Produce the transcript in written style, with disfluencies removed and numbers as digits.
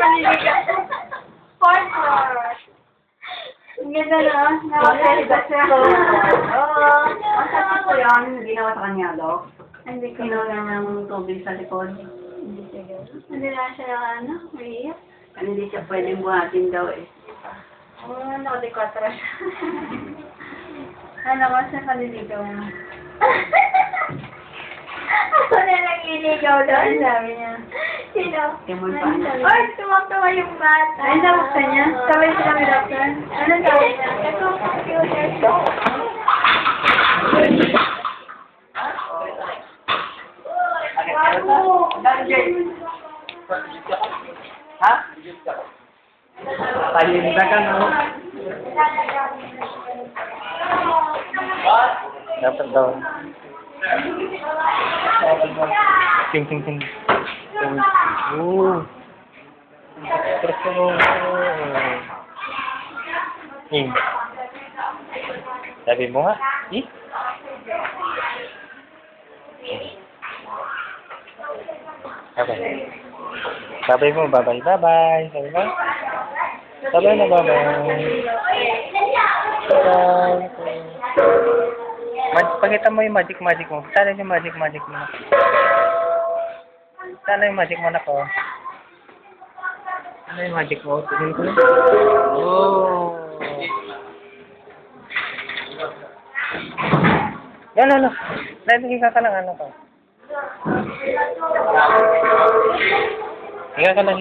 maniligaw. Partner. Ang ganda na. Nakakaligas siya. Oo. Masakit ko yun. Ginawa sa kanya, Dok. Hindi ko. Ginawa ng tubig sa likod. Hindi siya. Hindi na siya ano. Umiiyak. Hindi siya pwedeng buhatin daw eh. Oo, nakadekatra siya. Ano ko siya paniligaw mo? Ako na lang iligaw doon, sabi niya. Sino? Timon pa. Ay, tumatawa yung bata. Ay, nabuksan niya? Sabay sila may doctor? Ano sabi niya? Ito, computer ko. Ha? Palinda ka, no? Dapat daw. Ting, ting, ting. Terus mo. Sabi mo nga. Okay. Babay mo, babay. Babay. Sabi mo? Babay na, babay. Babay. Pakita mo yung magic mo. Sana yung magic mo. Sana yung magic mo na ko. Ano yung magic mo? Tignan ko. Oh. No. Higa ka lang ano ko. Higa ka lang.